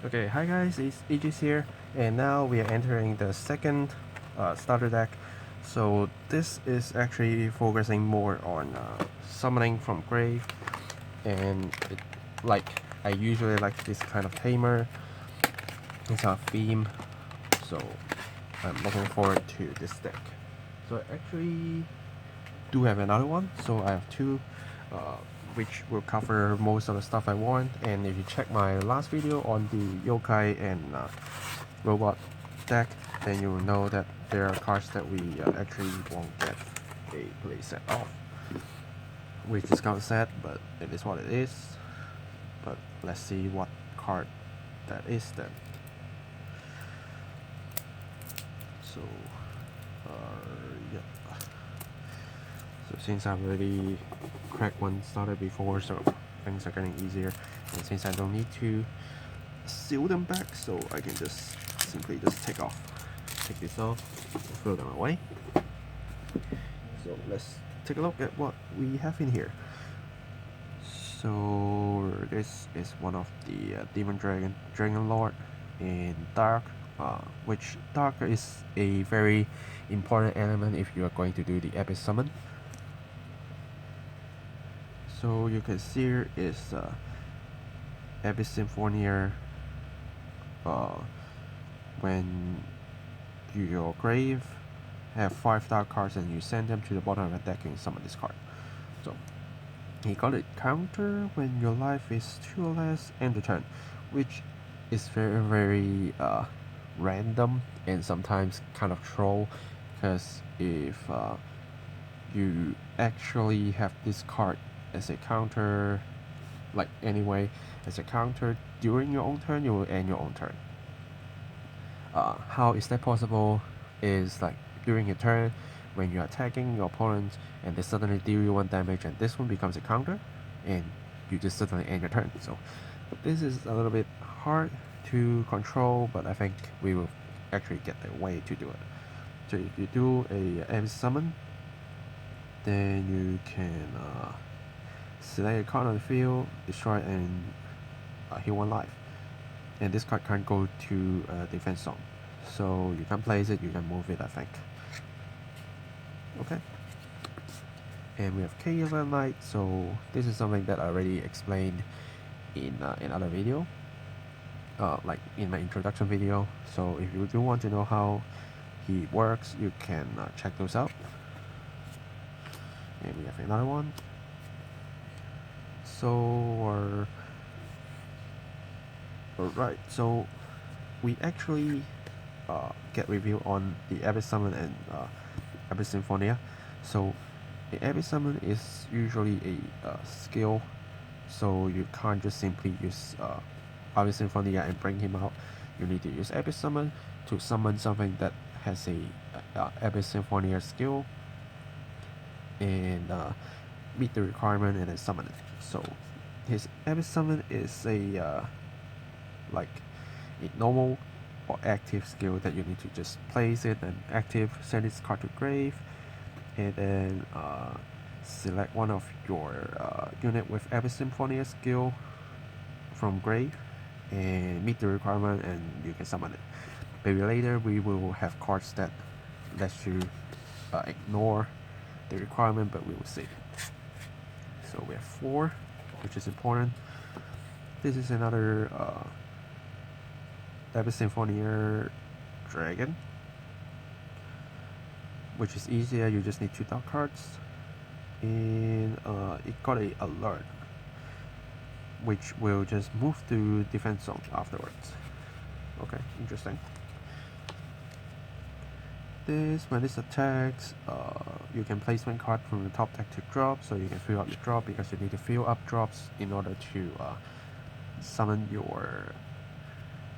Okay, hi guys, it's Aegis here, and now we are entering the second starter deck. So this is actually focusing more on summoning from grave, and I usually like this kind of tamer. It's our theme, so I'm looking forward to this deck. So I actually do have another one, so I have two. Which will cover most of the stuff I want. And if you check my last video on the yokai and robot deck, then you will know that there are cards that we actually won't get a playset of, which is kind of sad, but it is what it is. But let's see what card that is then. So yeah. So since I've already cracked one starter before, so things are getting easier, and since I don't need to seal them back, so I can just simply take this off, throw them away. So let's take a look at what we have in here. So this is one of the Demon Dragon Lord in Dark, which Dark is a very important element if you are going to do the epic summon. So you can see here is Abyss Symphonia. When your grave have 5 dark cards and you send them to the bottom of the deck and summon this card. So he got it counter when your life is 2 or less end the turn, which is very random and sometimes kind of troll, because if you actually have this card as a counter, as a counter during your own turn, you will end your own turn. How is that possible? Is like during your turn, when you're attacking your opponent and they suddenly deal you 1 damage, and this one becomes a counter, and you just suddenly end your turn. So this is a little bit hard to control, but I think we will actually get a way to do it. So if you do a Abyss summon, then you can select a card on the field, destroy and heal 1 life. And this card can't go to defense zone, so you can place it, you can move it, I think. Okay. And we have K11 Knight, so this is something that I already explained in another video, like in my introduction video. So if you do want to know how he works, you can check those out. And we have another one. So alright, so we actually get review on the Abyss Summon and Abyss Symphonia. So the Abyss Summon is usually a skill, so you can't just simply use Abyss Symphonia and bring him out. You need to use Abyss Summon to summon something that has a Abyss Symphonia skill and meet the requirement and then summon it. So his Abyss Summon is a normal or active skill that you need to just place it and active, send this card to grave, and then select one of your unit with Abyss Symphonia skill from grave and meet the requirement, and you can summon it. Maybe later we will have cards that let you ignore the requirement, but we will see. So we have 4, which is important. This is another Abyss Symphonia Dragon, which is easier. You just need 2 dark cards, and it got a alert, which will just move to defense zone afterwards. Okay, interesting. When this attacks, you can place 1 card from the top deck to drop, so you can fill up your drop, because you need to fill up drops in order to summon your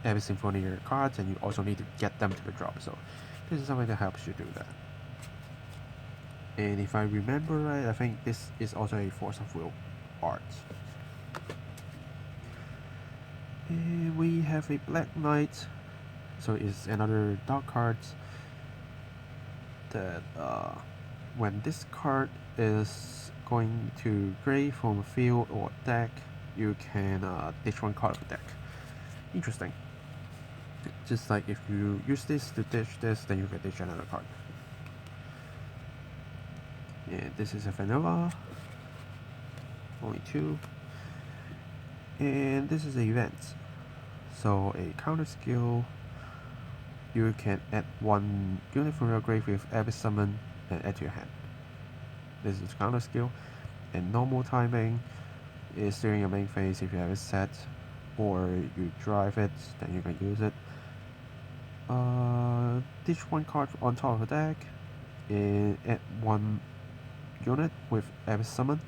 Abyss Symphonia cards, and you also need to get them to the drop. So this is something that helps you do that. And if I remember right, I think this is also a Force of Will art. And we have a Black Knight, so it's another dark card that when this card is going to grave from a field or deck, you can ditch 1 card of the deck. Interesting. Just like if you use this to ditch this, then you can ditch another card. And this is a vanilla, only 2. And this is a event. So a counter skill, you can add 1 unit from your grave with Abyss Summon and add to your hand. This is counter skill. And normal timing is during your main phase if you have it set, or you drive it, then you can use it. Ditch 1 card on top of the deck and add 1 unit with Abyss Summon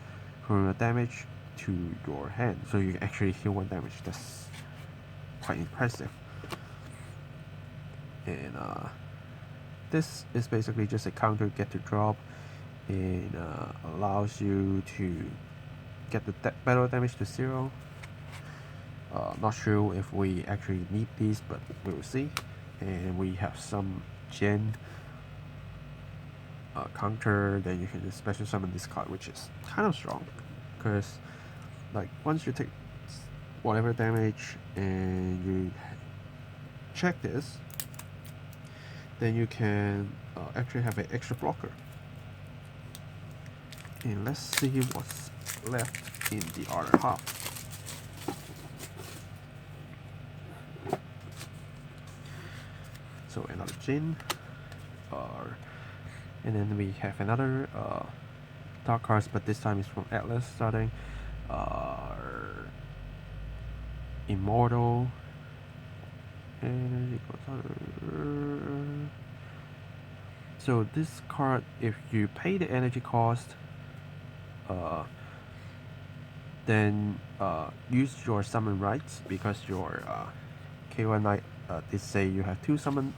from your damage to your hand, so you can actually heal 1 damage. That's quite impressive. And this is basically just a counter get to drop, and allows you to get the battle damage to 0. Not sure if we actually need these, but we will see. And we have some gen counter, then you can just special summon this card, which is kind of strong, because like once you take whatever damage and you check this, then you can actually have an extra blocker. And let's see what's left in the other half. So another Jin, and then we have another dark cards, but this time it's from Atlas starting. Immortal, and so this card, if you pay the energy cost, then use your summon rights, because your K1 Knight did say you have 2 summon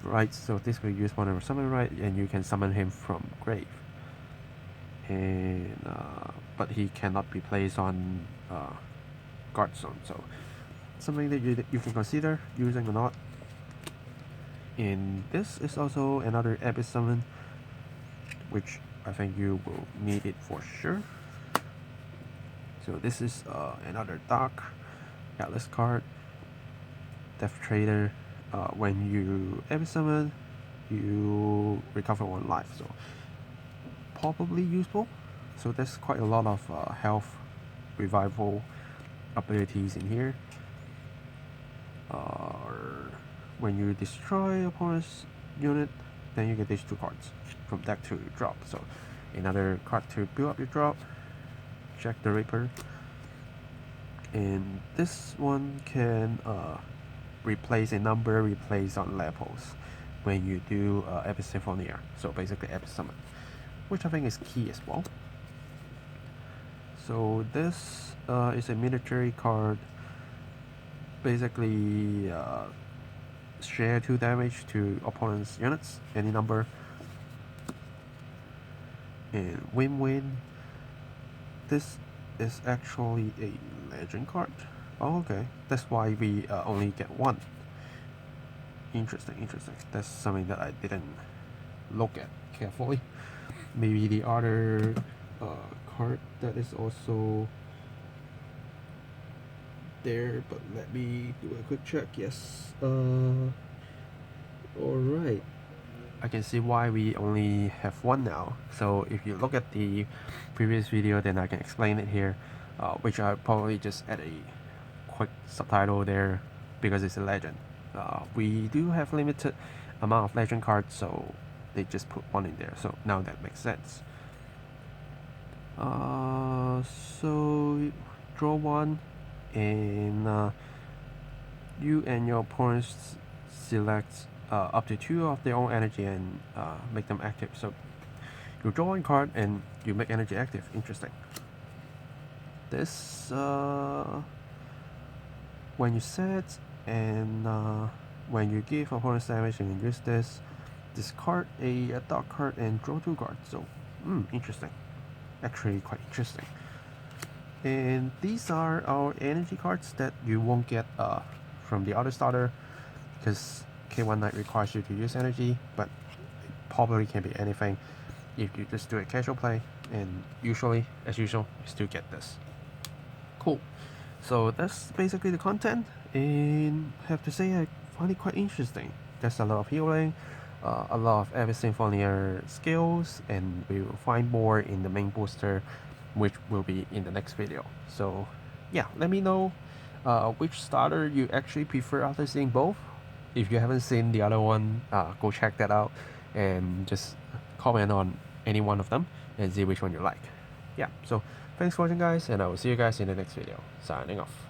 rights, so this will use 1 of your summon right, and you can summon him from grave. And but he cannot be placed on guard zone, so something that you can consider using or not. And this is also another Abyss Summon, which I think you will need it for sure. So this is another Dark Atlas card, Death Trader. When you Abyss Summon, you recover 1 life, so probably useful. So there's quite a lot of health revival abilities in here. When you destroy opponent's unit, then you get these 2 cards from deck to drop. So another card to build up your drop. Check the Reaper. And this one can replace a number replaced on levels when you do Abyss Symphonia. So basically Abyss Summon, which I think is key as well. So this is a military card. Basically share 2 damage to opponent's units, any number, and win-win. This is actually a legend card. Oh, okay, that's why we only get 1. Interesting. That's something that I didn't look at carefully. Maybe the other card that is also there, but let me do a quick check. Yes. Alright. I can see why we only have 1 now. So if you look at the previous video, then I can explain it here, which I probably just add a quick subtitle there because it's a legend. We do have limited amount of legend cards, so they just put 1 in there. So now that makes sense. So draw 1, and you and your opponents select up to 2 of their own energy and make them active. So you draw 1 card and you make energy active. Interesting. This when you set and when you give opponents damage and you use this, discard a dark card and draw 2 cards. So interesting. Actually quite interesting. And these are our energy cards that you won't get from the other starter, because K1 Knight requires you to use energy, but it probably can be anything if you just do a casual play, and usually, as usual, you still get this. Cool. So that's basically the content, and I have to say I find it quite interesting. There's a lot of healing, a lot of every symphonier skills, and we will find more in the main booster, which will be in the next video. So yeah, let me know which starter you actually prefer after seeing both. If you haven't seen the other one, go check that out and just comment on any one of them and see which one you like. Yeah, so thanks for watching guys, and I will see you guys in the next video. Signing off.